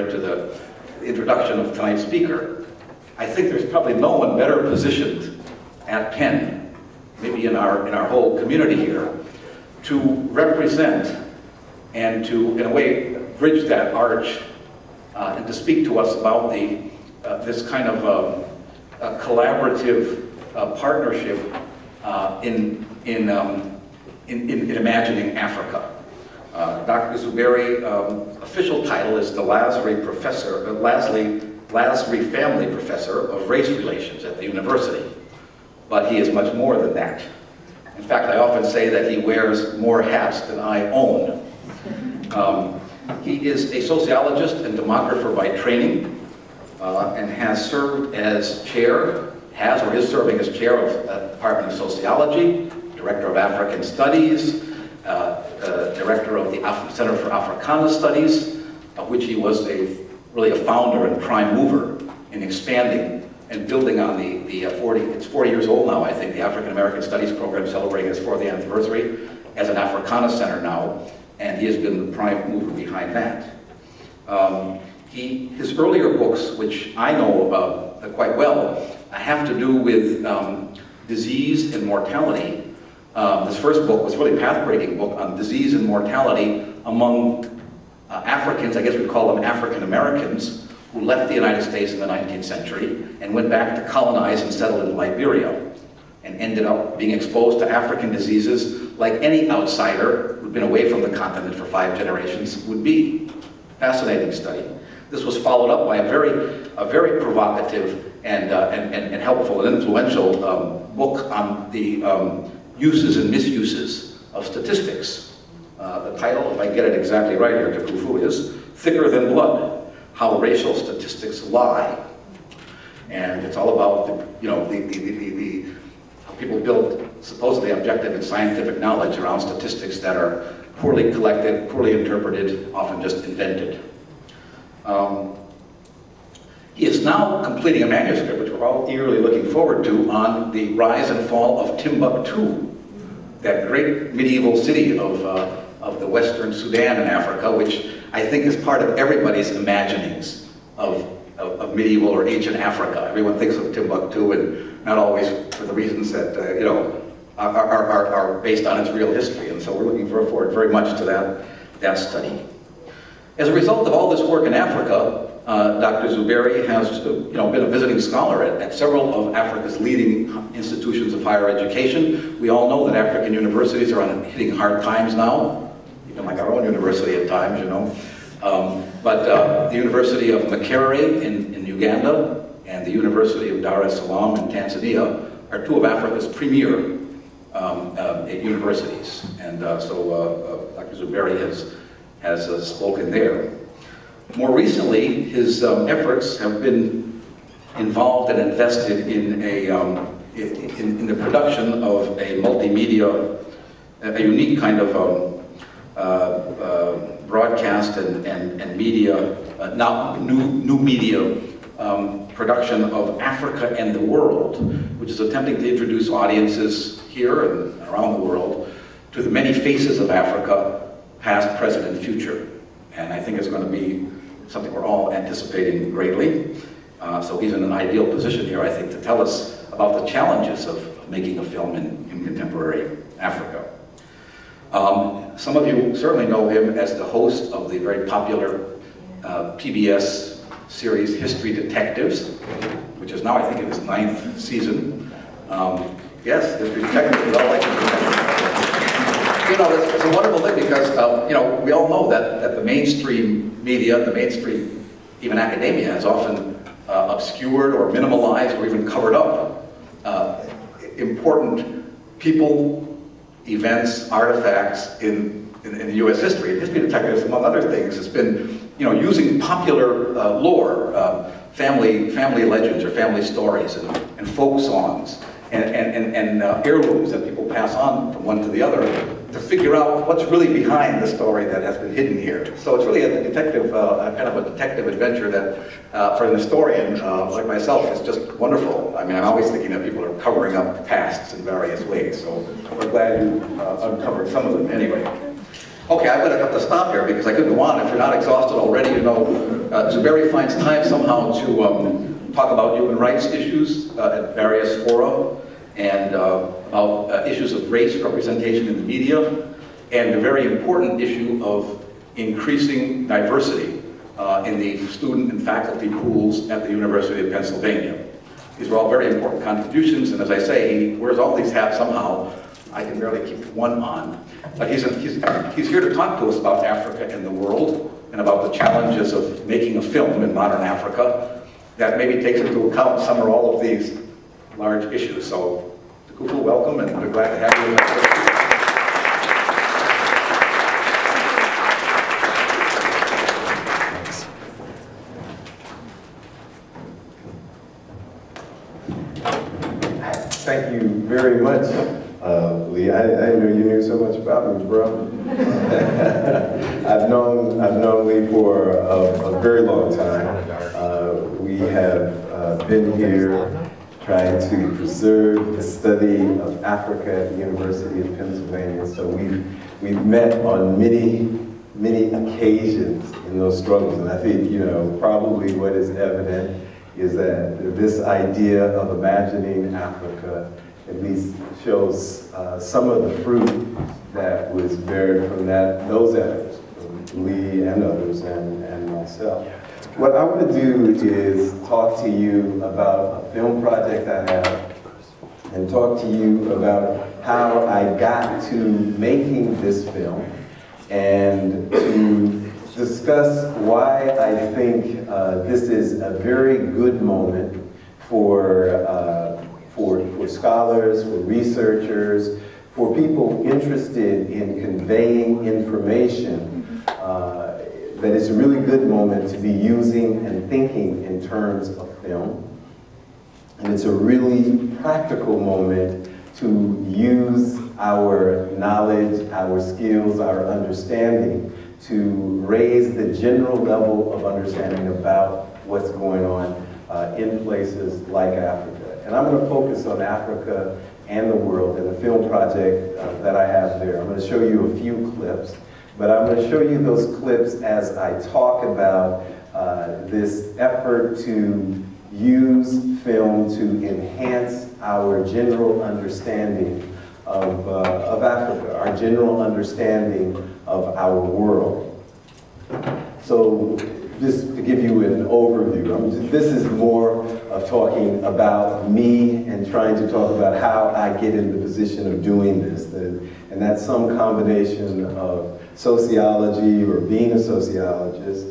preparatory to the introduction of tonight's speaker, I think there's probably no one better positioned at Penn, maybe in our whole community here, to represent and to, in a way, bridge that arch and to speak to us about this kind of collaborative partnership in imagining Africa. Dr. Zuberi, official title is the Lasry Family Professor of Race Relations at the university, but he is much more than that. In fact, I often say that he wears more hats than I own. He is a sociologist and demographer by training, and has served as chair, or is serving as chair of the Department of Sociology, Director of African Studies, Director of the Center for Africana Studies, of which he was really a founder and prime mover in expanding and building on it's 40 years old now, I think, the African American Studies program celebrating its 40th anniversary as an Africana Center now, and he has been the prime mover behind that. His earlier books, which I know quite well, have to do with disease and mortality. This first book was really a path-breaking book on disease and mortality among Africans, I guess we call them African Americans, who left the United States in the 19th century and went back to colonize and settle in Liberia, and ended up being exposed to African diseases like any outsider who'd been away from the continent for 5 generations would be. Fascinating study. This was followed up by a very provocative and helpful and influential book on the uses and misuses of statistics. The title, if I get it exactly right here to Kufu, is Thicker Than Blood: How Racial Statistics Lie. And it's all about how people build supposedly objective and scientific knowledge around statistics that are poorly collected, poorly interpreted, often just invented. He is now completing a manuscript, which we're all eagerly looking forward to, on the rise and fall of Timbuktu, that great medieval city of the Western Sudan in Africa, which I think is part of everybody's imaginings of medieval or ancient Africa. Everyone thinks of Timbuktu, and not always for the reasons that are based on its real history. And so we're looking forward very much to that study. As a result of all this work in Africa, Dr. Zuberi has been a visiting scholar at several of Africa's leading institutions of higher education. We all know that African universities are hitting hard times now, even like our own university at times, But the University of Makerere in Uganda and the University of Dar es Salaam in Tanzania are 2 of Africa's premier universities. And so Dr. Zuberi has spoken there. More recently, his efforts have been involved and invested in the production of a multimedia, a unique kind of broadcast and media, new media production of Africa and the World, which is attempting to introduce audiences here and around the world to the many faces of Africa, past, present, and future. And I think it's going to be something we're all anticipating greatly. So he's in an ideal position here, I think, to tell us about the challenges of making a film in contemporary Africa. Some of you certainly know him as the host of the very popular PBS series History Detectives, which is now, I think, in its 9th season. Yes, History Detectives is all I can remember. It's a wonderful thing because, we all know that the mainstream media, the mainstream, even academia, has often obscured or minimalized or even covered up important people, events, artifacts in U.S. history. And History Detectives, among other things, has been, using popular lore, family legends or family stories and folk songs and heirlooms that people pass on from one to the other to figure out what's really behind the story that has been hidden here. So it's really a detective, kind of a detective adventure that, for an historian like myself, is just wonderful. I mean, I'm always thinking that people are covering up pasts in various ways. So we're glad you uncovered some of them anyway. Okay, I'm going to have to stop here because I could go on. If you're not exhausted already, you know, Zubairi finds time somehow to talk about human rights issues at various fora and about issues of race representation in the media and the very important issue of increasing diversity in the student and faculty pools at the University of Pennsylvania. These are all very important contributions, and as I say, he wears all these hats somehow. I can barely keep one on. But he's here to talk to us about Africa and the world, and about the challenges of making a film in modern Africa that maybe takes into account some or all of these large issues. So, Tukufu, welcome, and we're glad to have you with us. Thank you very much, Lee. I didn't know you knew so much about me, bro. I've known Lee for a very long time. We have been here trying to preserve the study of Africa at the University of Pennsylvania. So we've met on many occasions in those struggles, and I think, you know, probably what is evident is that this idea of imagining Africa at least shows some of the fruit that was bared from those efforts, from Lee and others and myself. What I want to do is talk to you about a film project I have and talk to you about how I got to making this film and to discuss why I think this is a very good moment for scholars, for researchers, for people interested in conveying information, that it's a really good moment to be using and thinking in terms of film. And it's a really practical moment to use our knowledge, our skills, our understanding to raise the general level of understanding about what's going on in places like Africa. And I'm going to focus on Africa and the world and the film project that I have there. I'm going to show you a few clips, but I'm going to show you those clips as I talk about this effort to use film to enhance our general understanding of Africa, our general understanding of our world. So just to give you an overview, this is more of talking about me and trying to talk about how I get in the position of doing this. And that's some combination of sociology or being a sociologist,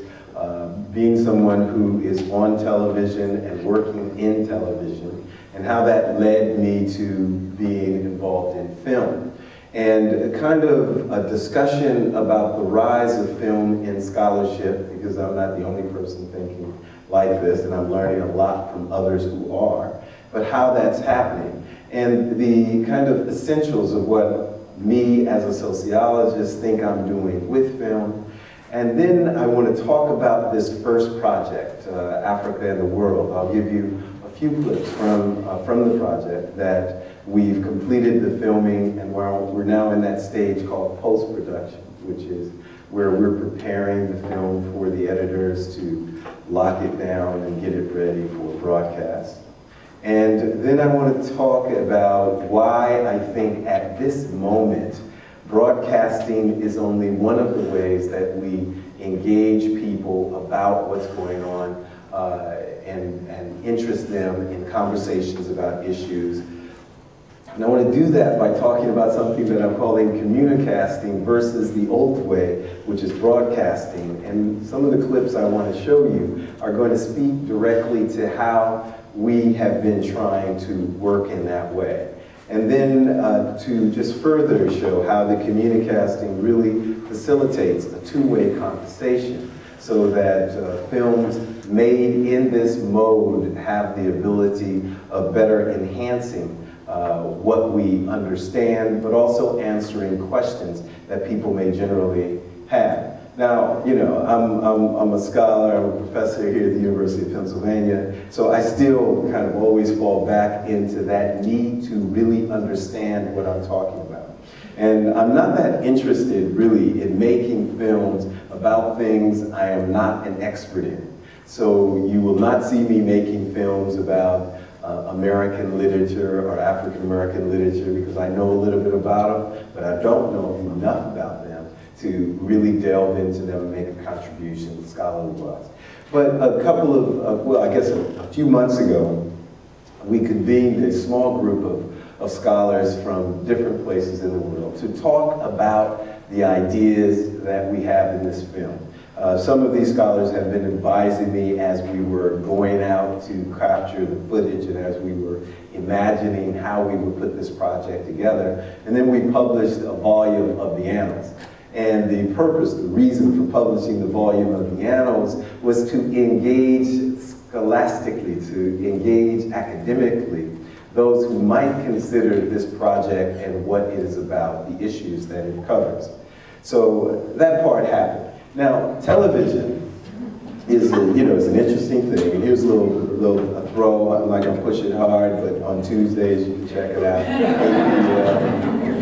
being someone who is on television and working in television, and how that led me to being involved in film. And kind of a discussion about the rise of film in scholarship, because I'm not the only person thinking like this, and I'm learning a lot from others who are, but how that's happening. And the kind of essentials of what me as a sociologist think I'm doing with film. And then I want to talk about this first project, Africa and the World. I'll give you a few clips from the project that we've completed the filming, and we're now in that stage called post-production, which is where we're preparing the film for the editors to lock it down and get it ready for broadcast. And then I want to talk about why I think at this moment broadcasting is only one of the ways that we engage people about what's going on and interest them in conversations about issues. And I want to do that by talking about something that I'm calling communicasting versus the old way, which is broadcasting. And some of the clips I want to show you are going to speak directly to how we have been trying to work in that way. And then to just further show how the communicasting really facilitates a two-way conversation so that films made in this mode have the ability of better enhancing what we understand, but also answering questions that people may generally have. Now, you know, I'm a scholar, I'm a professor here at the University of Pennsylvania, so I still kind of always fall back into that need to really understand what I'm talking about. And I'm not that interested, really, in making films about things I am not an expert in. So you will not see me making films about American literature or African American literature, because I know a little bit about them, but I don't know enough about them to really delve into them and make a contribution scholarly-wise. But a couple of, well, I guess a few months ago, we convened a small group of scholars from different places in the world to talk about the ideas that we have in this film. Some of these scholars have been advising me as we were going out to capture the footage and as we were imagining how we would put this project together. And then we published a volume of the annals. And the purpose, the reason for publishing the volume of the annals was to engage scholastically, to engage academically those who might consider this project and what it is about, the issues that it covers. So that part happened. Now, television is is an interesting thing. And here's a little throw. I'm not going to push it hard, but on Tuesdays you can check it out.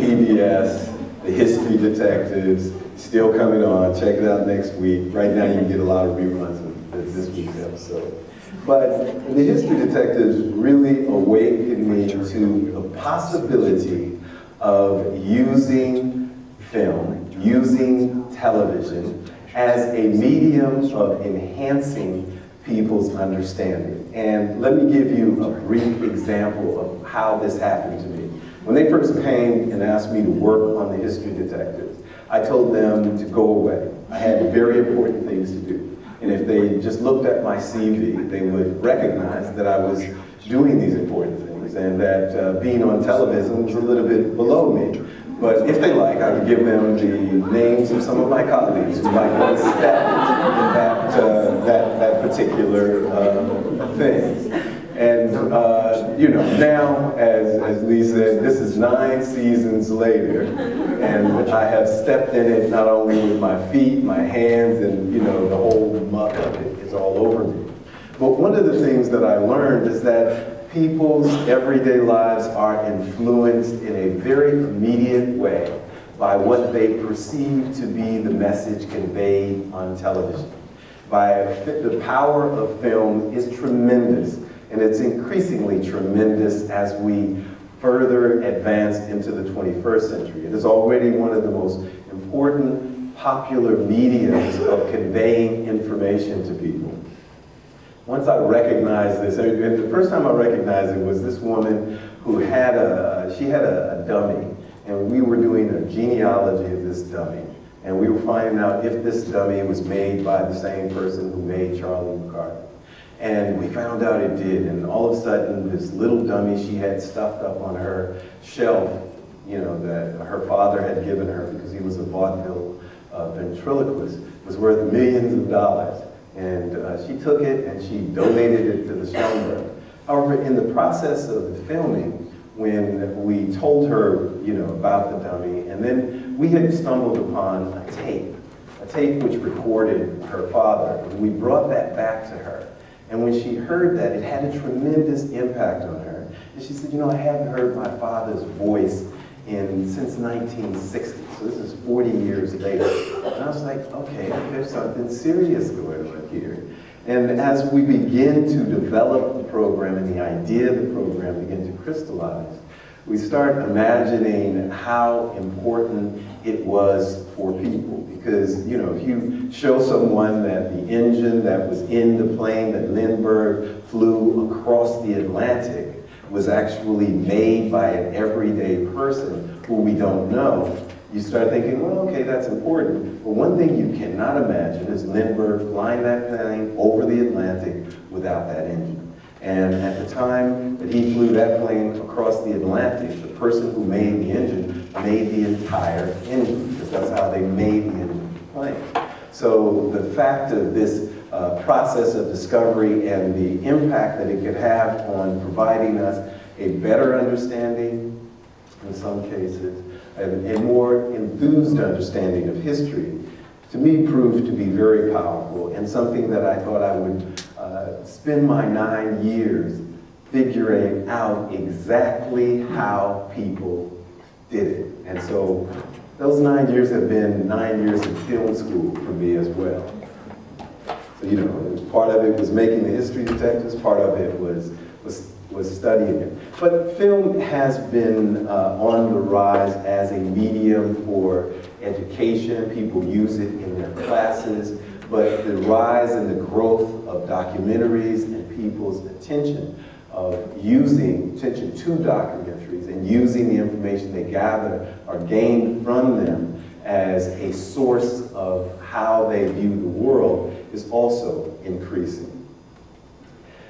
PBS, The History Detectives, still coming on. Check it out next week. Right now you can get a lot of reruns of this week's episode. But The History Detectives really awakened me to the possibility of using film, using television, as a medium of enhancing people's understanding. And let me give you a brief example of how this happened to me. When they first came and asked me to work on The History Detectives, I told them to go away. I had very important things to do. And if they just looked at my CV, they would recognize that I was doing these important things and that being on television was a little bit below me. But if they like, I would give them the names of some of my colleagues who might want to step in that particular thing. And now, as Lee said, this is 9 seasons later, and I have stepped in it not only with my feet, my hands, and the whole muck of it is all over me. But one of the things that I learned is that people's everyday lives are influenced in a very immediate way by what they perceive to be the message conveyed on television. The power of film is tremendous, and it's increasingly tremendous as we further advance into the 21st century. It is already one of the most important popular mediums of conveying information to people. Once I recognized this, and the first time I recognized it was this woman who had a dummy, and we were doing a genealogy of this dummy, and we were finding out if this dummy was made by the same person who made Charlie McCarthy. And we found out it did, and all of a sudden, this little dummy she had stuffed up on her shelf, that her father had given her because he was a vaudeville ventriloquist, was worth millions of dollars. And she took it and she donated it to the Schoenberg. However, in the process of the filming, when we told her, about the dummy, and then we had stumbled upon a tape which recorded her father, and we brought that back to her. And when she heard that, it had a tremendous impact on her. And she said, I hadn't heard my father's voice since 1960, so this is 40 years later. And I was like, okay, there's something serious going on here. And as we begin to develop the program and the idea of the program begin to crystallize, we start imagining how important it was for people. Because, if you show someone that the engine that was in the plane that Lindbergh flew across the Atlantic was actually made by an everyday person who we don't know, you start thinking, well, okay, that's important. But one thing you cannot imagine is Lindbergh flying that plane over the Atlantic without that engine. And at the time that he flew that plane across the Atlantic, the person who made the engine made the entire engine, because that's how they made the engine of the plane. So the fact of this process of discovery and the impact that it could have on providing us a better understanding, in some cases, a more enthused understanding of history, to me proved to be very powerful and something that I thought I would spend my 9 years figuring out exactly how people did it. And so those 9 years have been 9 years of film school for me as well. So, you know, part of it was making the history detectives, part of it was studying it. But film has been on the rise as a medium for education. People use it in their classes. But the rise and the growth of documentaries and people's attention to documentaries and using the information they gather or gain from them as a source of how they view the world is also increasing.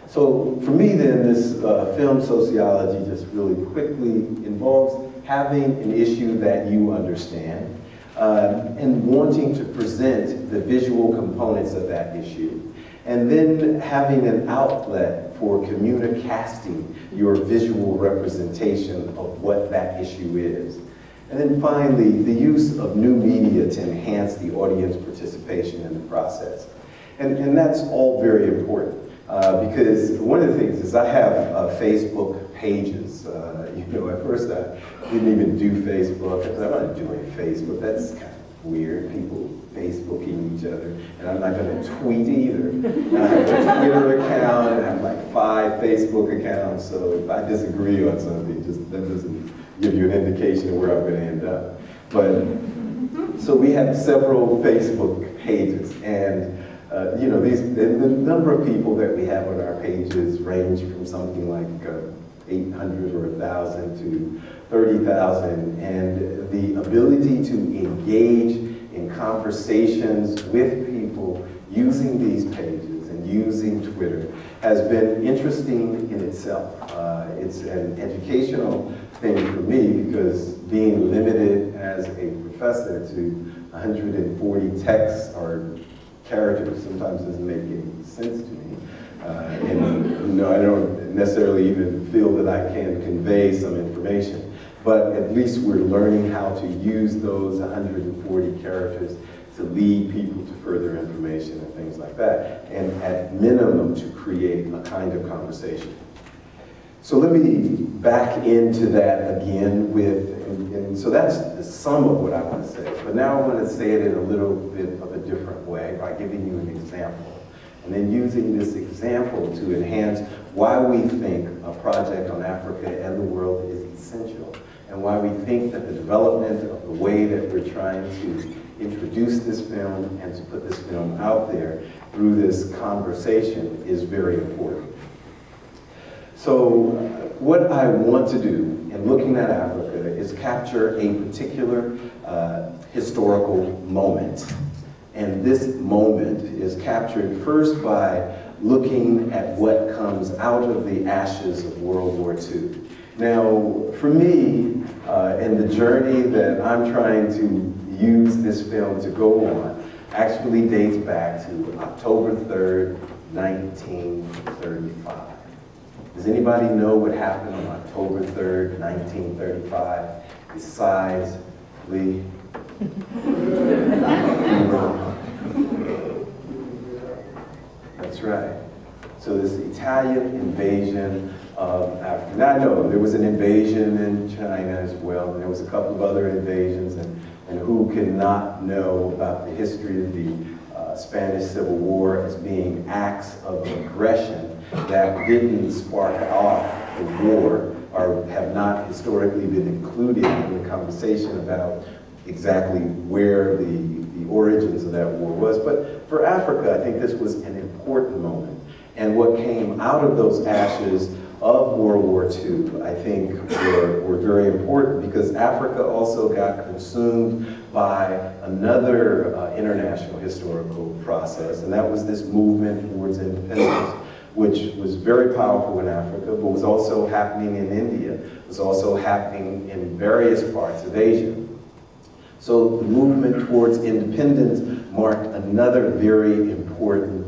So for me then, this film sociology just really quickly involves having an issue that you understand and wanting to present the visual components of that issue, and then having an outlet for communicasting your visual representation of what that issue is. And then finally, the use of new media to enhance the audience participation in the process. And that's all very important. Because one of the things is I have Facebook pages. You know, at first I didn't even do Facebook. I was like, I'm not doing Facebook. That's kind of weird. People Facebooking each other. And I'm not going to tweet either. And I have a Twitter account, and I have like 5 Facebook accounts. So if I disagree on something, that doesn't give you an indication of where I'm going to end up. But so we have several Facebook pages, and you know, the number of people that we have on our pages range from something like 800 or 1,000 to 30,000, and the ability to engage in conversations with people using these pages and using Twitter has been interesting in itself. It's an educational thing for me because being limited as a professor to 140 texts or characters sometimes doesn't make any sense to me. And you know, I don't necessarily even feel that I can convey some information. But at least we're learning how to use those 140 characters to lead people to further information and things like that. And at minimum, to create a kind of conversation. So let me back into that again with, and so that's the sum of what I want to say. But now I want to say it in a little bit of a different way by giving you an example. And then using this example to enhance why we think a project on Africa and the world is essential. And why we think that the development of the way that we're trying to introduce this film and to put this film out there through this conversation is very important. So what I want to do in looking at Africa is capture a particular historical moment. And this moment is captured first by looking at what comes out of the ashes of World War II. Now, for me, in the journey that I'm trying to use this film to go on, actually dates back to October 3rd, 1935. Does anybody know what happened on October 3rd, 1935, besides Lee? That's right. So this Italian invasion of Africa. Now I know there was an invasion in China as well, and there was a couple of other invasions, and who cannot know about the history of the Spanish Civil War as being acts of aggression that didn't spark off the war or have not historically been included in the conversation about exactly where the origins of that war was. But for Africa, I think this was an important moment. And what came out of those ashes of World War II, I think, were very important because Africa also got consumed by another international historical process, and that was this movement towards independence, which was very powerful in Africa, but was also happening in India, was also happening in various parts of Asia. So the movement towards independence marked another very important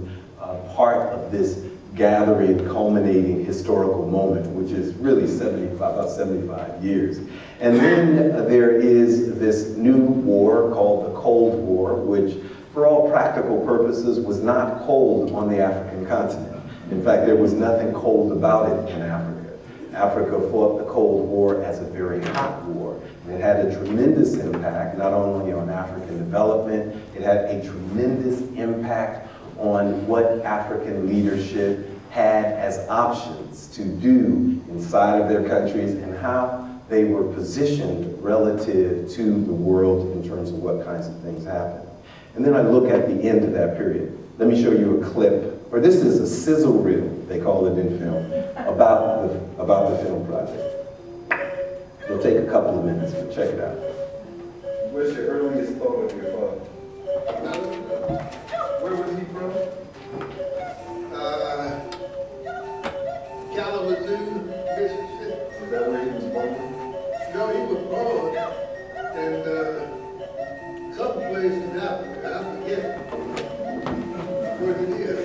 part of this gathering, culminating historical moment, which is really about 75 years. And then there is this new war called the Cold War, which for all practical purposes was not cold on the African continent. In fact, there was nothing cold about it in Africa. Africa fought the Cold War as a very hot war. And it had a tremendous impact, not only on African development, it had a tremendous impact on what African leadership had as options to do inside of their countries and how they were positioned relative to the world in terms of what kinds of things happened. And then I look at the end of that period. Let me show you a clip, or this is a Sizzle Rhythm, they call it in film, about the film project. It'll take a couple of minutes, but check it out. Where's your earliest thought of your father? Where was he from? Kalamazoo, Mississippi. Is that where he was born? No, he was born in a couple places in Africa. I forget what it is.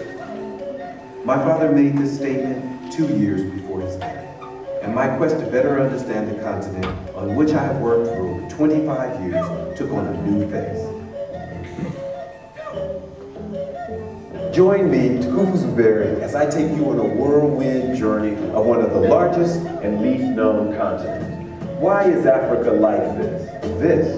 My father made this statement 2 years before his death, and my quest to better understand the continent on which I have worked for over 25 years took on a new face. Join me, Tukufu Zuberi, as I take you on a whirlwind journey of one of the largest and least known continents. Why is Africa like this? This.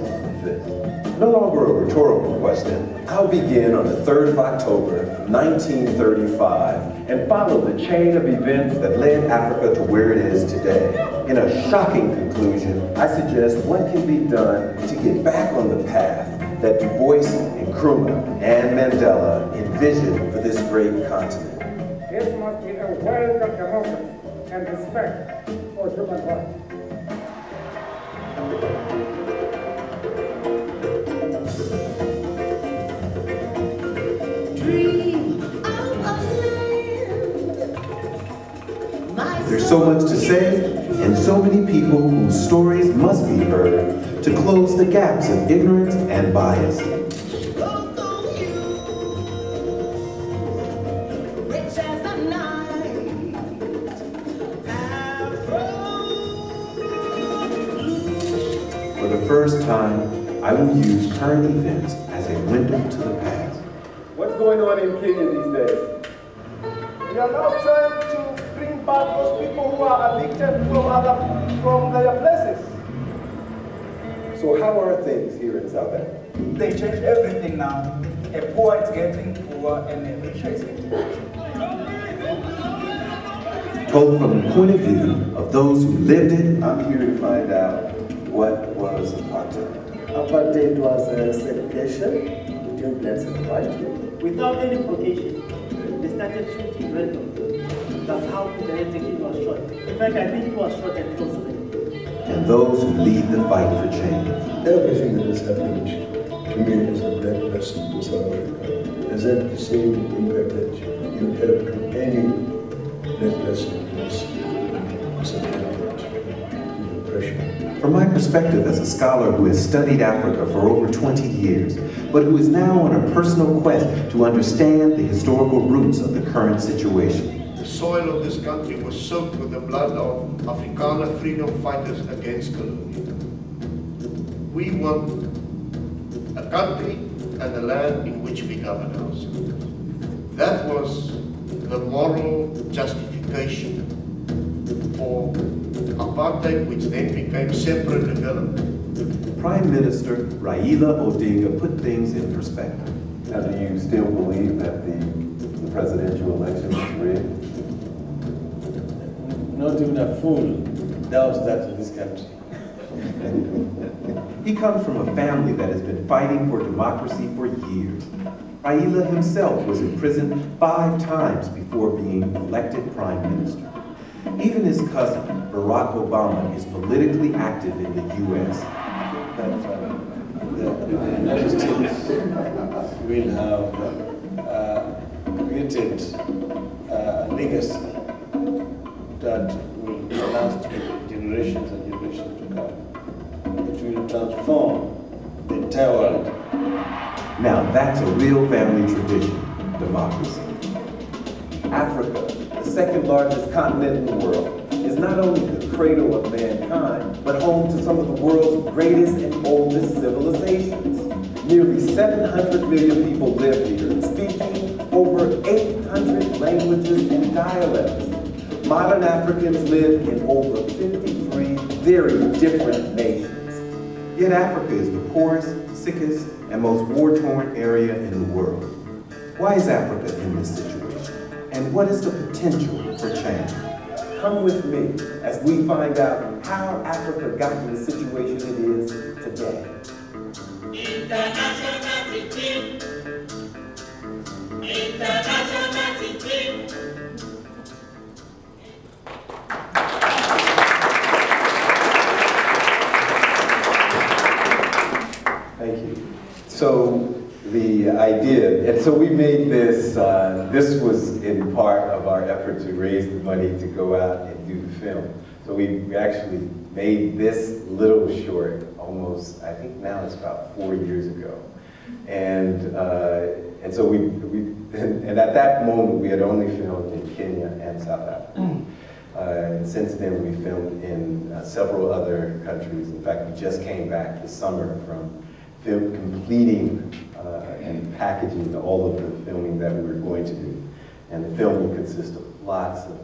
No longer a rhetorical question. I'll begin on the 3rd of October, 1935, and follow the chain of events that led Africa to where it is today. In a shocking conclusion, I suggest what can be done to get back on the path that Du Bois, Nkrumah, and Mandela envisioned for this great continent. This must be a welcome democracy and respect for human rights. There's so much to say, and so many people whose stories must be heard to close the gaps of ignorance and bias. For the first time, I will use current events as a window to the past. What's going on in Kenya these days? We are now trying to bring back those people who are evicted from their places. So how are things here in South Africa? They change everything now. A poor is getting poor and a richer is getting richer. Told from the point of view of those who lived it, I'm here to find out what was apartheid. Apartheid was a segregation between blacks and white. Without any protection, they started shooting random. That's how the King was shot. In fact, I think he was shot and killed. And those who lead the fight for change. Everything that has happened to me as a black person in South Africa has had the same impact that you have to any black person who is subjected to oppression. From my perspective as a scholar who has studied Africa for over 20 years, but who is now on a personal quest to understand the historical roots of the current situation. The soil of this country was soaked with the blood of Afrikaner freedom fighters against colonialism. We want a country and a land in which we govern ourselves. That was the moral justification for apartheid, which then became separate development. Prime Minister Raila Odinga put things in perspective. Now, do you still believe that the presidential election was rigged? Not even a fool doubts that in this country. He comes from a family that has been fighting for democracy for years. Raila himself was imprisoned 5 times before being elected prime minister. Even his cousin, Barack Obama, is politically active in the U.S. The United States will have created a legacy that will last generations and generations to come. It will transform the entire world. Now that's a real family tradition, democracy. Africa, the second largest continent in the world, is not only the cradle of mankind, but home to some of the world's greatest and oldest civilizations. Nearly 700 million people live here, speaking over 800 languages and dialects. modern Africans live in over 53 very different nations. Yet Africa is the poorest, sickest, and most war-torn area in the world. Why is Africa in this situation? And what is the potential for change? Come with me as we find out how Africa got in the situation it is today. International team. International team. Thank you. So the idea, and so we made this, this was in part of our effort to raise the money to go out and do the film. So we actually made this little short almost, I think now it's about 4 years ago. And so and at that moment we had only filmed in Kenya and South Africa. And since then we filmed in several other countries. In fact, we just came back this summer from completing and packaging all of the filming that we were going to do. And the film will consist of lots of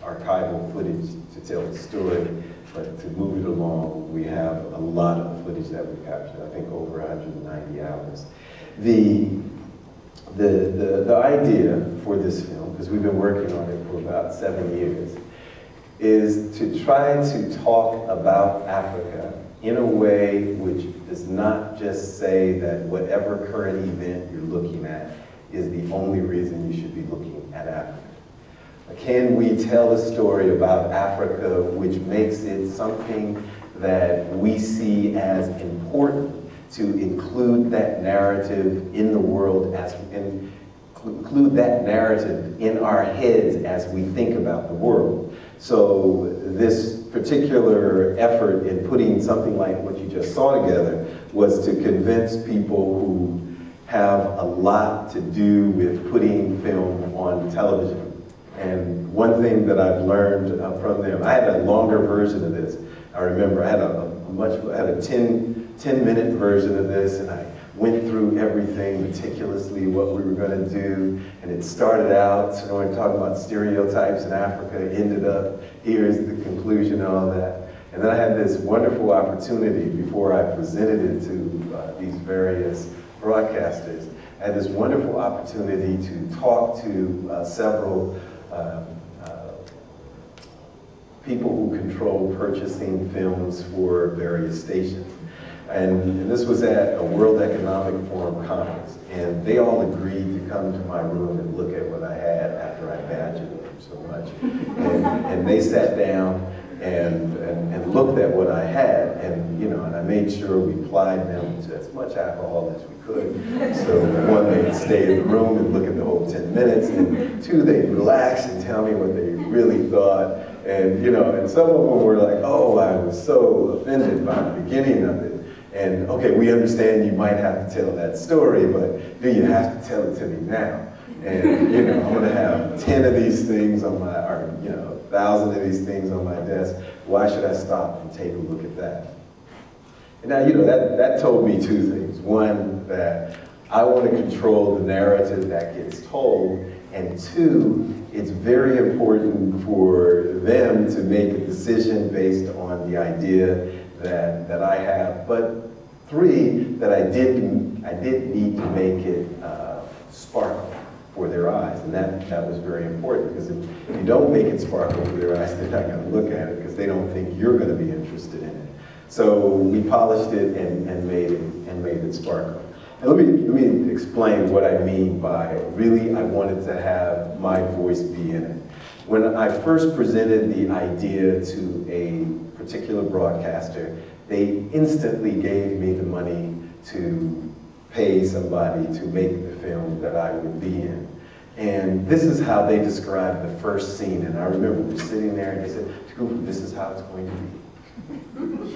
archival footage to tell the story, but to move it along, we have a lot of footage that we captured, I think over 190 hours. The idea for this film, because we've been working on it for about 7 years, is to try to talk about Africa in a way which does not just say that whatever current event you're looking at is the only reason you should be looking at Africa. Can we tell a story about Africa which makes it something that we see as important to include that narrative in the world, and include that narrative in our heads as we think about the world? So this particular effort in putting something like what you just saw together was to convince people who have a lot to do with putting film on television. And one thing that I've learned from them, I had a longer version of this. I remember I had a 10-minute version of this, and I went through everything meticulously, what we were going to do. And it started out, talking about stereotypes in Africa, ended up, here's the conclusion and all that. And then I had this wonderful opportunity before I presented it to these various broadcasters. I had this wonderful opportunity to talk to several people who control purchasing films for various stations. And this was at a World Economic Forum conference. And they all agreed to come to my room and look at what I had after I badgered them so much. And they sat down and looked at what I had. And I made sure we plied them to as much alcohol as we could. So one, they'd stay in the room and look at the whole 10 minutes. And two, they'd relax and tell me what they really thought. And and some of them were like, oh, I was so offended by the beginning of it. And okay, we understand you might have to tell that story, but do you have to tell it to me now? And I'm gonna have 10 of these things on my, or 1,000 of these things on my desk. Why should I stop and take a look at that? And now, that told me two things. One, that I want to control the narrative that gets told, and two, it's very important for them to make a decision based on the idea that I have. But three, that I did need to make it sparkle for their eyes, and that was very important, because if you don't make it sparkle for their eyes, they're not going to look at it because they don't think you're going to be interested in it. So we polished it and made it sparkle. And let me explain what I mean by really I wanted to have my voice be in it. When I first presented the idea to a particular broadcaster, they instantly gave me the money to pay somebody to make the film that I would be in. And this is how they described the first scene. And I remember we were sitting there and they said, this is how it's going to be.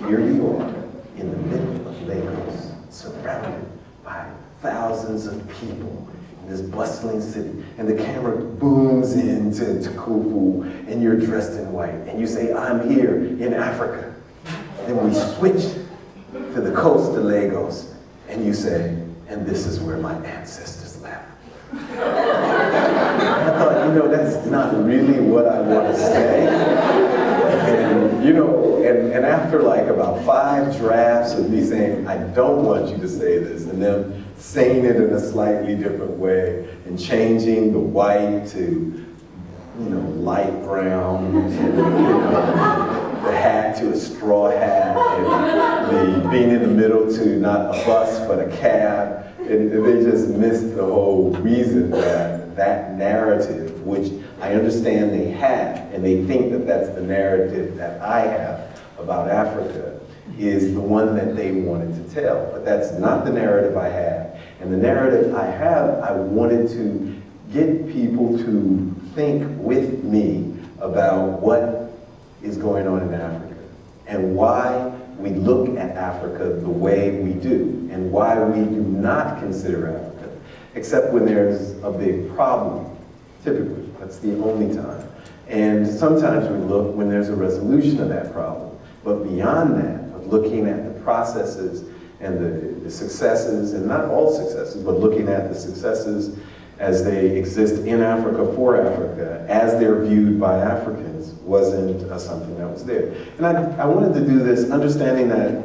Here you are in the middle of Lagos, surrounded by thousands of people in this bustling city. And the camera booms into Kufu, and you're dressed in white. And you say, I'm here in Africa. Then we switch to the coast of Lagos, and you say, and this is where my ancestors left. I thought, you know, that's not really what I want to say. And, you know, and after like about 5 drafts of me saying, I don't want you to say this, and them saying it in a slightly different way, and changing the white to, you know, light brown, and, you know, the hat to a straw hat, and the being in the middle to not a bus but a cab, and they just missed the whole reason that that narrative, which I understand they have, and they think that that's the narrative that I have about Africa, is the one that they wanted to tell. But that's not the narrative I have. And the narrative I have, I wanted to get people to think with me about what is going on in Africa and why we look at Africa the way we do and why we do not consider Africa, except when there's a big problem, typically. That's the only time. And sometimes we look when there's a resolution of that problem. But beyond that, of looking at the processes and the successes, and not all successes, but looking at the successes as they exist in Africa for Africa, as they're viewed by Africans, wasn't something that was there. And I wanted to do this understanding that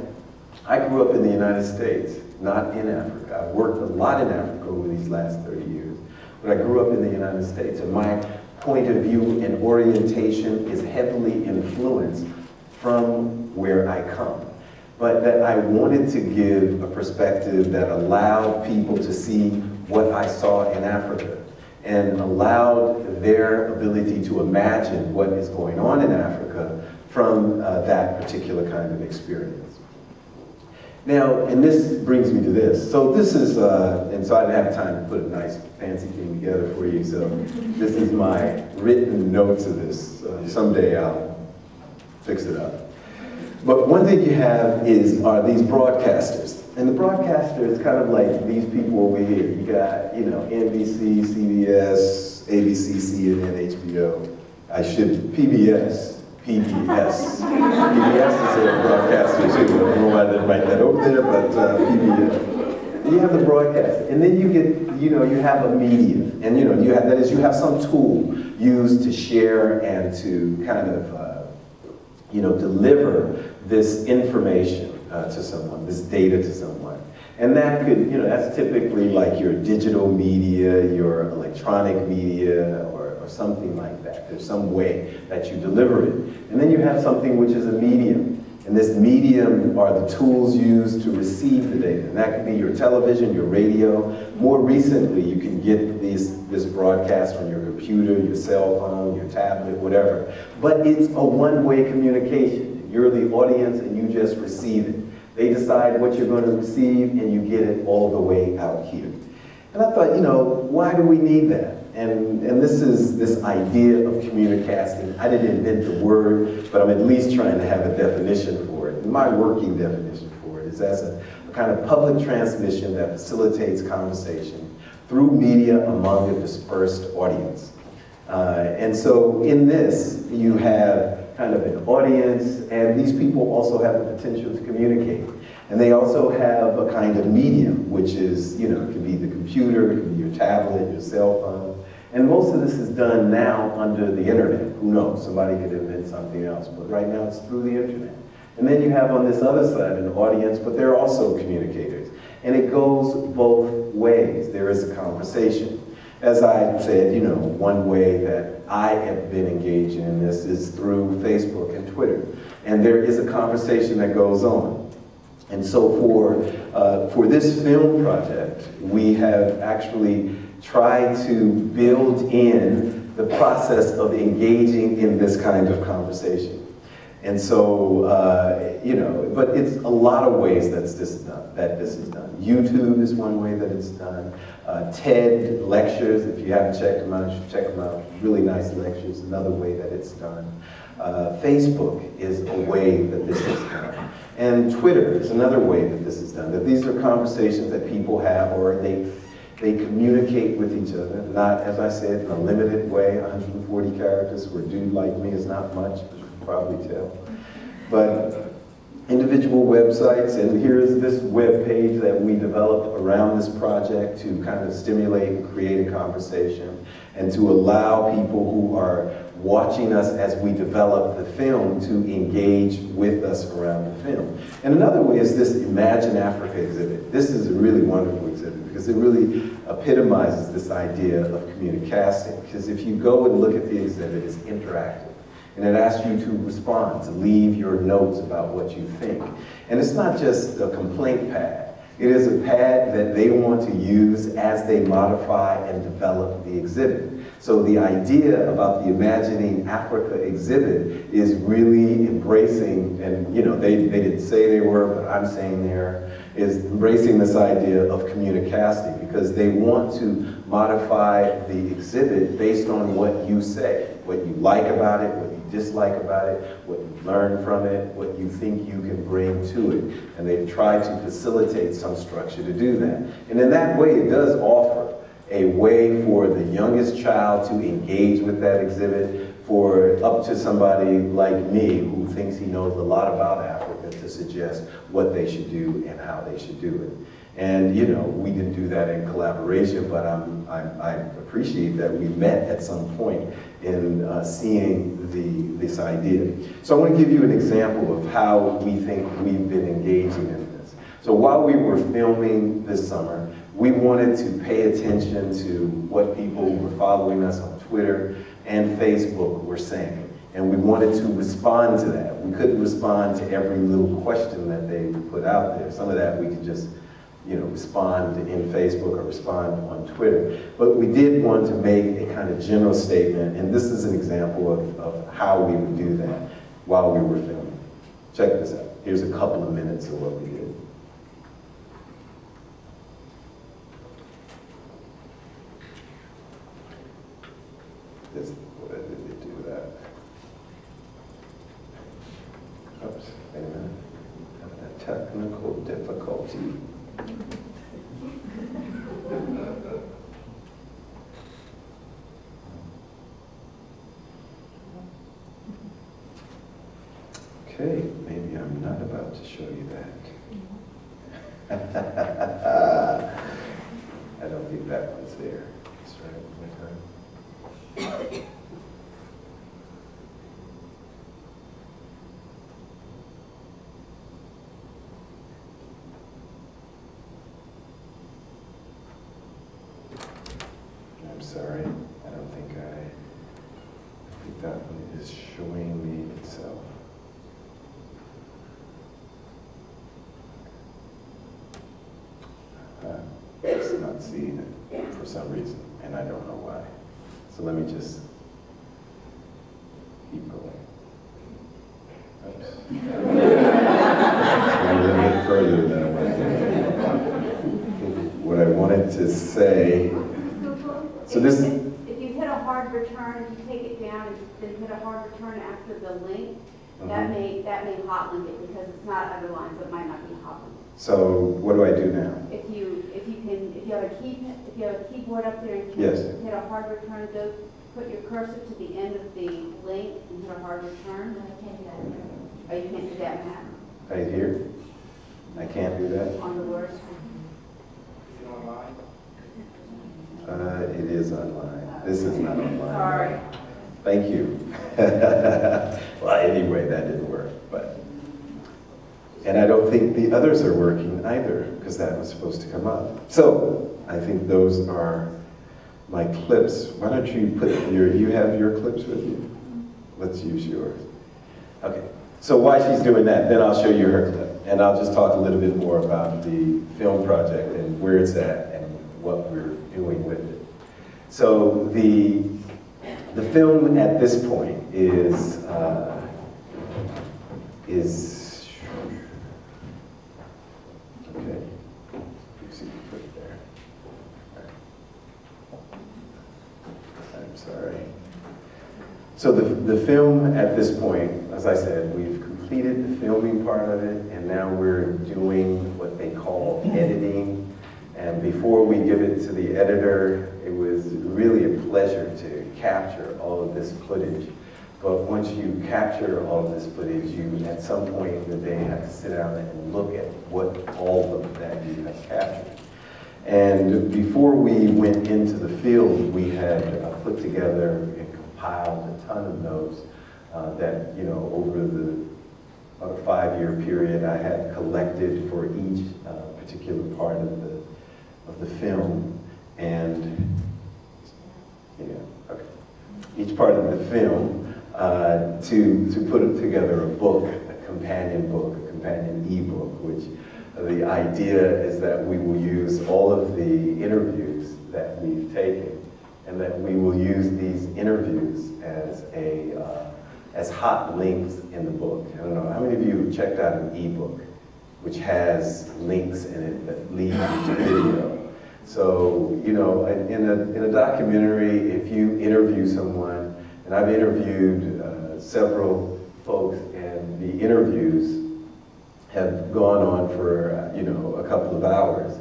I grew up in the United States, not in Africa. I've worked a lot in Africa over these last 30 years, but I grew up in the United States, and my point of view and orientation is heavily influenced from where I come. But that I wanted to give a perspective that allowed people to see what I saw in Africa and allowed their ability to imagine what is going on in Africa from that particular kind of experience. Now, and this brings me to this. So this is, and so I didn't have time to put a nice fancy thing together for you, so this is my written notes of this. Someday I'll fix it up. But one thing you have are these broadcasters. And the broadcaster is kind of like these people over here. You got, you know, NBC, CBS, ABC, CNN, HBO. I should, PBS. PBS is a broadcaster too. I don't know why I didn't write that over there, but PBS. You have the broadcaster, and then you get, you know, you have a medium, and you know, you have some tool used to share and to kind of, you know, deliver this information to someone, this data to someone. And that could, you know, that's typically like your digital media, your electronic media, or something like that. There's some way that you deliver it. And then you have something which is a medium. And this medium are the tools used to receive the data. And that could be your television, your radio. More recently, you can get this broadcast on your computer, your cell phone, your tablet, whatever. But it's a one-way communication. You're the audience and you just receive it. They decide what you're going to receive and you get it all the way out here. And I thought, you know, why do we need that? And this is this idea of communicasting. I didn't invent the word, but I'm at least trying to have a definition for it. And my working definition for it is as a kind of public transmission that facilitates conversation through media among a dispersed audience. And so in this, you have kind of an audience, and these people also have the potential to communicate. And they also have a kind of medium, which is, you know, it could be the computer, it could be your tablet, your cell phone. And most of this is done now under the internet. Who knows? Somebody could invent something else, but right now it's through the internet. And then you have on this other side an audience, but they're also communicators. And it goes both ways. There is a conversation. As I said, you know, one way that I have been engaging in this is through Facebook and Twitter. And there is a conversation that goes on. And so for this film project, we have actually tried to build in the process of engaging in this kind of conversation. And so, you know, but it's a lot of ways that this is done. YouTube is one way that it's done. TED lectures, if you haven't checked them out, you should check them out. Really nice lectures, another way that it's done. Facebook is a way that this is done. And Twitter is another way that this is done. That these are conversations that people have, or they communicate with each other, not, as I said, in a limited way. 140 characters for a dude like me is not much, as you can probably tell. But individual websites, and here's this web page that we developed around this project to kind of stimulate and create a conversation and to allow people who are watching us as we develop the film to engage with us around the film. And another way is this Imagine Africa exhibit. This is a really wonderful exhibit because it really epitomizes this idea of communicasting. Because if you go and look at the exhibit, it's interactive. And it asks you to respond, to leave your notes about what you think. And it's not just a complaint pad. It is a pad that they want to use as they modify and develop the exhibit. So the idea about the Imagining Africa exhibit is really embracing, and you know, they didn't say they were, but I'm saying is embracing this idea of communicasting, because they want to modify the exhibit based on what you say, what you like about it, what you dislike about it, what you learn from it, what you think you can bring to it. And they've tried to facilitate some structure to do that. And in that way, it does offer a way for the youngest child to engage with that exhibit, for up to somebody like me who thinks he knows a lot about Africa to suggest what they should do and how they should do it. And you know, we didn't do that in collaboration, but I appreciate that we met at some point in seeing this idea. So I want to give you an example of how we think we've been engaging in this. So while we were filming this summer, we wanted to pay attention to what people who were following us on Twitter and Facebook were saying. And we wanted to respond to that. We couldn't respond to every little question that they put out there. Some of that we could just, you know, respond in Facebook or respond on Twitter. But we did want to make a kind of general statement, and this is an example of how we would do that while we were filming. Check this out. Here's a couple of minutes of what we did. Why did they do that? Oops, wait a minute. Having a technical difficulty. Okay, maybe I'm not about to show you that. I don't think that one's there. Let's try it one more time. I'm sorry, I don't think I think that one is showing me itself. It's not seeing it for some reason, and I don't know why. So let me just keep going. Oops. A little bit further than I wanted. What I wanted to say. So this. If you hit a hard return, if you take it down and then hit a hard return after the link, that may hot link it because it's not underlined, so it might not be hot linked. So what do I do now? If you have a keyboard up there and you hit a hard return, go put your cursor to the end of the link and hit a hard return. No, I can't do that. Oh, you can't do that now. Right here? I can't do that? On the words. Is it online? It is online. This is not online. Sorry. Thank you. Well, anyway, that didn't work, but. And I don't think the others are working either, because that was supposed to come up. So, I think those are my clips. Why don't you put you have your clips with you? Let's use yours. Okay, so while she's doing that, then I'll show you her clip. And I'll just talk a little bit more about the film project and where it's at and what we're doing with it. So the film at this point is okay. You see the clip there. I'm sorry. So the film at this point, as I said, we've completed the filming part of it, and now we're doing what they call editing. And before we give it to the editor, it was really a pleasure to capture all of this footage But once you capture all of this footage, you at some point in the day have to sit down and look at what all of that you have captured. And before we went into the field, we had put together and compiled a ton of notes that, you know, over about a 5-year period, I had collected for each particular part of the film. And, yeah, okay. Each part of the film to put together a book, a companion e-book, which the idea is that we will use all of the interviews that we've taken, and that we will use these interviews as hot links in the book. I don't know, how many of you have checked out an e-book which has links in it that lead you to video? So, you know, in a documentary, if you interview someone, and I've interviewed several folks, and the interviews have gone on for, you know, a couple of hours.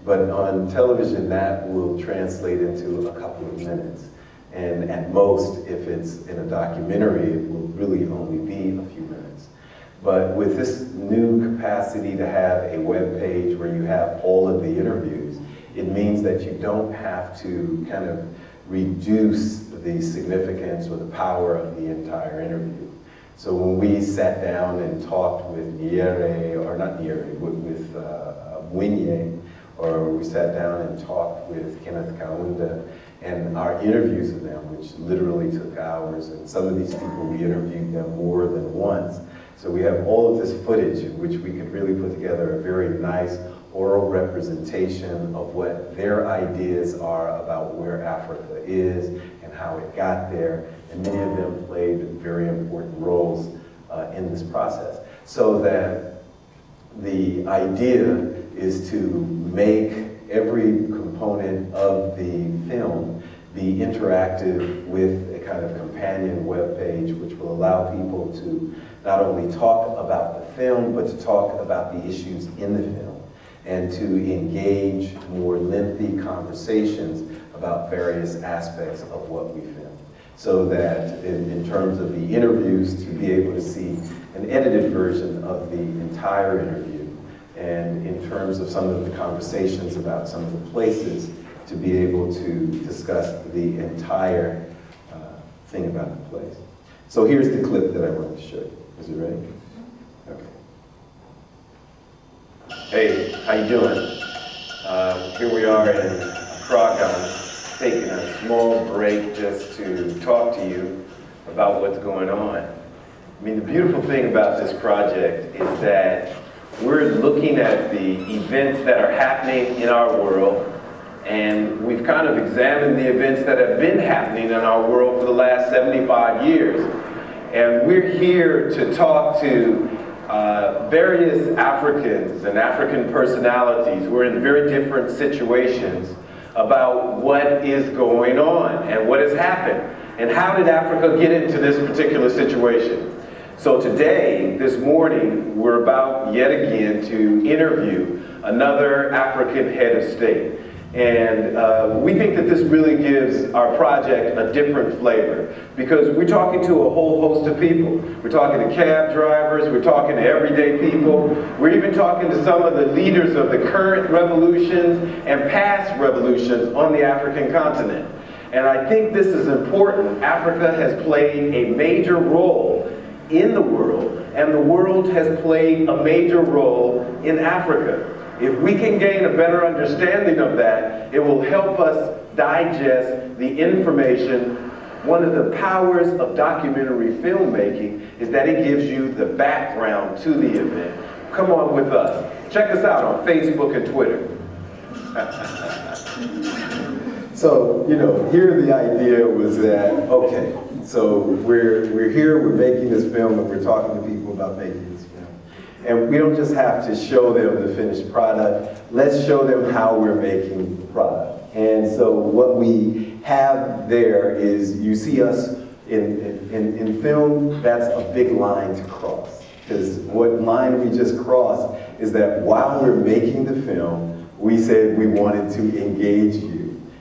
But on television, that will translate into a couple of minutes. And at most, if it's in a documentary, it will really only be a few minutes. But with this new capacity to have a web page where you have all of the interviews, it means that you don't have to kind of reduce the significance or the power of the entire interview. So when we sat down and talked with Nyere, or not Nyere, with Winye, or we sat down and talked with Kenneth Kaunda, and our interviews of them, which literally took hours, and some of these people, we interviewed them more than once. So we have all of this footage in which we could really put together a very nice oral representation of what their ideas are about where Africa is and how it got there. And many of them played very important roles in this process. So that the idea is to make every component of the film be interactive with a kind of companion web page, which will allow people to not only talk about the film, but to talk about the issues in the film, and to engage more lengthy conversations about various aspects of what we film. So that in terms of the interviews, to be able to see an edited version of the entire interview, and in terms of some of the conversations about some of the places, to be able to discuss the entire thing about the place. So here's the clip that I wanted to show you. Is it ready? Okay. Hey, how you doing? Here we are in Prague, taking a small break just to talk to you about what's going on. I mean, the beautiful thing about this project is that we're looking at the events that are happening in our world, and we've kind of examined the events that have been happening in our world for the last 75 years. And we're here to talk to various Africans and African personalities. We're in very different situations about what is going on and what has happened and how did Africa get into this particular situation. So today, this morning, we're about yet again to interview another African head of state. And we think that this really gives our project a different flavor, because we're talking to a whole host of people. We're talking to cab drivers, we're talking to everyday people, we're even talking to some of the leaders of the current revolutions and past revolutions on the African continent. And I think this is important. Africa has played a major role in the world, and the world has played a major role in Africa. If we can gain a better understanding of that, it will help us digest the information. One of the powers of documentary filmmaking is that it gives you the background to the event. Come on with us. Check us out on Facebook and Twitter. So, you know, here the idea was that, okay, so we're here, we're making this film, and we're talking to people about making this film. And we don't just have to show them the finished product, let's show them how we're making the product. And so what we have there is, you see us in film, that's a big line to cross. Because what line we just crossed is that while we're making the film, we said we wanted to engage you.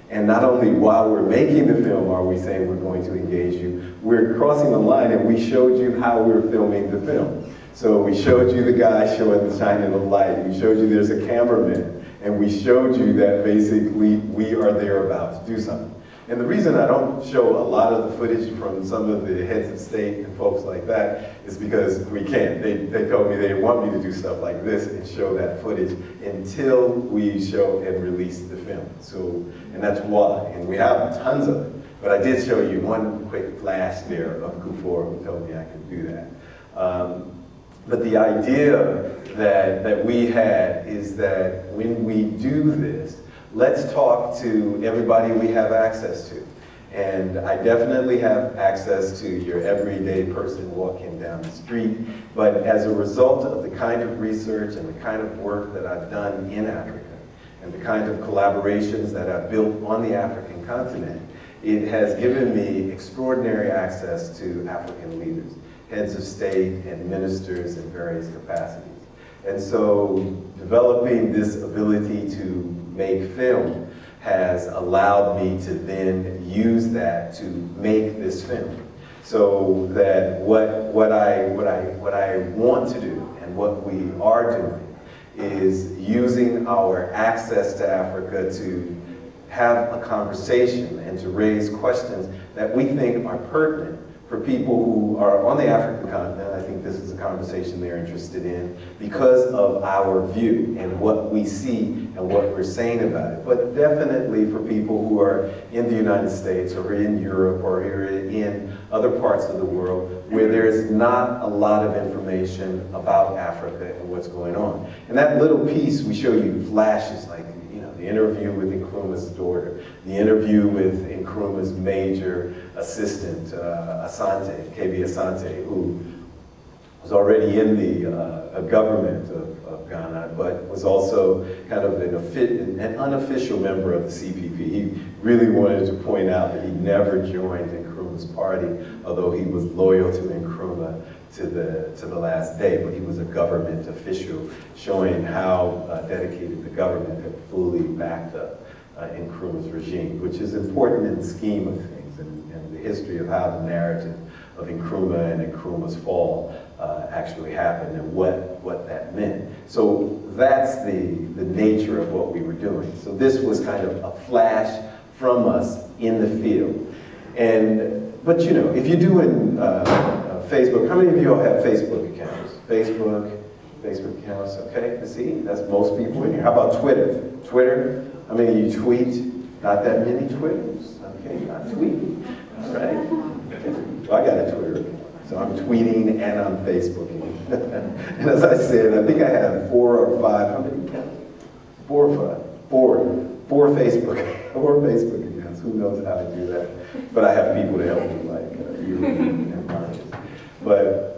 And not only while we're making the film are we saying we're going to engage you, we're crossing the line and we showed you how we're filming the film. So we showed you the guy showing the shining the light. We showed you there's a cameraman. And we showed you that basically we are there about to do something. And the reason I don't show a lot of the footage from some of the heads of state and folks like that is because we can't. They told me they didn't want me to do stuff like this and show that footage until we show and release the film. So, and that's why. And we have tons of it. But I did show you one quick flash there of Kufuor who told me I could do that. But the idea that we had is that when we do this, let's talk to everybody we have access to. And I definitely have access to your everyday person walking down the street, but as a result of the kind of research and the kind of work that I've done in Africa, and the kind of collaborations that I've built on the African continent, it has given me extraordinary access to African leaders, heads of state and ministers in various capacities. And so developing this ability to make film has allowed me to then use that to make this film. So that what I want to do and what we are doing is using our access to Africa to have a conversation and to raise questions that we think are pertinent for people who are on the African continent. I think this is a conversation they're interested in because of our view and what we see and what we're saying about it. But definitely for people who are in the United States or in Europe or in other parts of the world where there's not a lot of information about Africa and what's going on. And that little piece, we show you flashes like, the interview with Nkrumah's daughter, the interview with Nkrumah's major assistant, Asante, KB Asante, who was already in the government of Ghana, but was also kind of an unofficial member of the CPP. He really wanted to point out that he never joined Nkrumah's party, although he was loyal to Nkrumah to the last day, but he was a government official, showing how dedicated the government had fully backed up Nkrumah's regime, which is important in the scheme of things and the history of how the narrative of Nkrumah and Nkrumah's fall actually happened and what that meant. So that's the nature of what we were doing. So this was kind of a flash from us in the field. But if you're doing Facebook, how many of you all have Facebook accounts? Facebook accounts, okay, see, that's most people in here. How about Twitter? Twitter, how many of you tweet? Not that many Twitters, okay, not tweeting, all right? Okay. Well, I got a Twitter account, so I'm tweeting and I'm Facebooking. And as I said, I think I have 4 or 5, how many accounts? 4 or 5? 4 Facebook accounts, who knows how to do that? But I have people to help me, like you and Marcus. But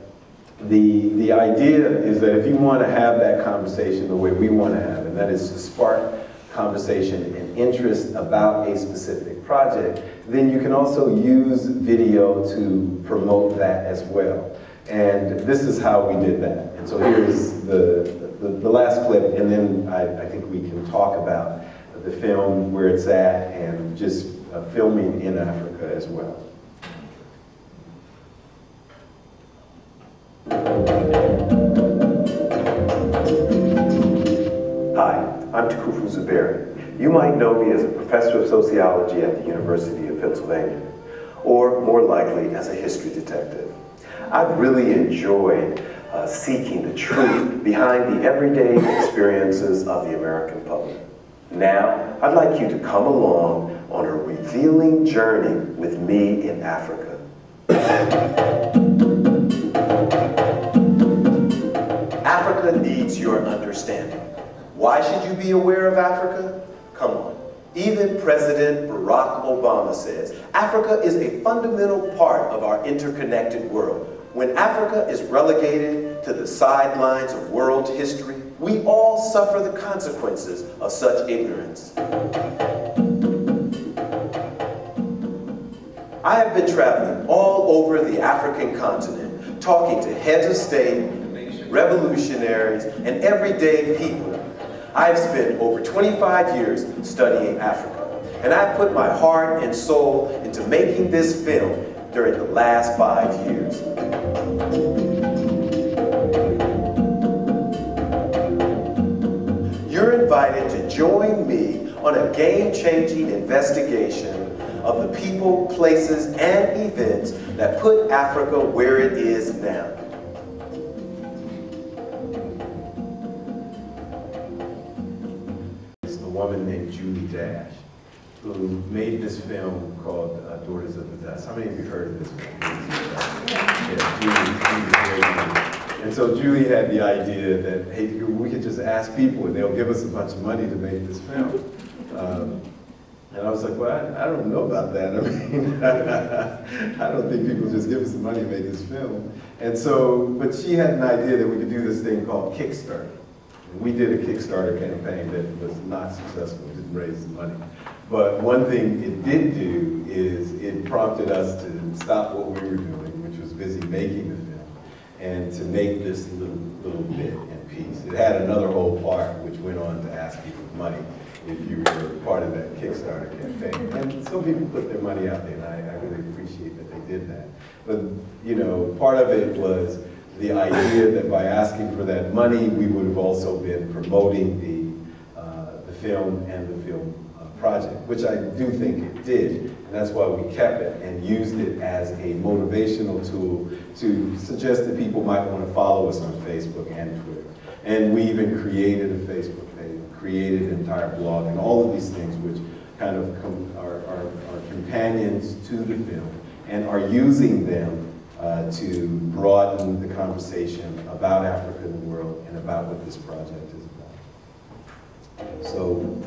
the idea is that if you want to have that conversation the way we want to have, and that is to spark conversation and interest about a specific project, then you can also use video to promote that as well. And this is how we did that. And so here's the last clip, and then I think we can talk about the film, where it's at, and just filming in Africa as well. Hi, I'm Tukufu Zuberi. You might know me as a professor of sociology at the University of Pennsylvania, or more likely as a history detective. I've really enjoyed seeking the truth behind the everyday experiences of the American public. Now, I'd like you to come along on a revealing journey with me in Africa. Africa needs your understanding. Why should you be aware of Africa? Come on. Even President Barack Obama says, Africa is a fundamental part of our interconnected world. When Africa is relegated to the sidelines of world history, we all suffer the consequences of such ignorance. I have been traveling all over the African continent, talking to heads of state, revolutionaries, and everyday people. I've spent over 25 years studying Africa. And I've put my heart and soul into making this film during the last 5 years. You're invited to join me on a game-changing investigation of the people, places, and events that put Africa where it is now. It's a woman named Julie Dash, who made this film called Daughters of the Dust. How many of you heard of this film? Yeah, Julie's great. And so Julie had the idea that, hey, we could just ask people and they'll give us a bunch of money to make this film. And I was like, well, I don't know about that. I mean, I don't think people just give us the money to make this film. And so, but she had an idea that we could do this thing called Kickstarter. And we did a Kickstarter campaign that was not successful, it didn't raise the money. But one thing it did do is it prompted us to stop what we were doing, which was busy making the film, and to make this little bit in piece. It had another whole part which went on to ask people for money if you were part of that Kickstarter campaign. And some people put their money out there, and I really appreciate that they did that. But, you know, part of it was the idea that by asking for that money, we would have also been promoting the film and the film project, which I do think it did. And that's why we kept it and used it as a motivational tool to suggest that people might want to follow us on Facebook and Twitter. And we even created a Facebook page, created an entire blog, and all of these things which kind of are companions to the film and are using them to broaden the conversation about Africa in the world and about what this project is about. So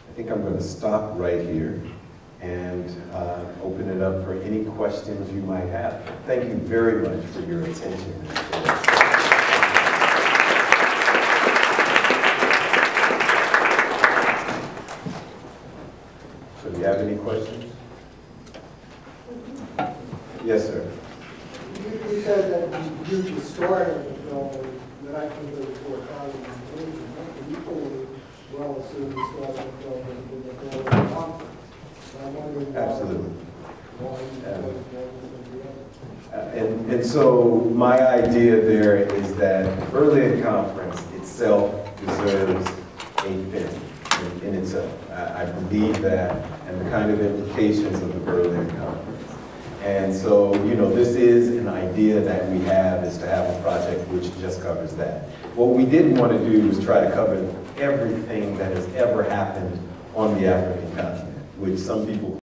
I think I'm going to stop right here and open it up for any questions you might have. Thank you very much for your attention. So do you have any questions? Yes, sir. You said that you used the story of the film that I can do for a equally well assumed the story of the film in the film conference. I'm wondering Absolutely. why And so my idea there is that the Berlin Conference itself deserves a film in itself. I believe that, and the kind of implications of the Berlin Conference. And so, you know, this is an idea that we have, is to have a project which just covers that. What we didn't want to do was try to cover everything that has ever happened on the African continent, which some people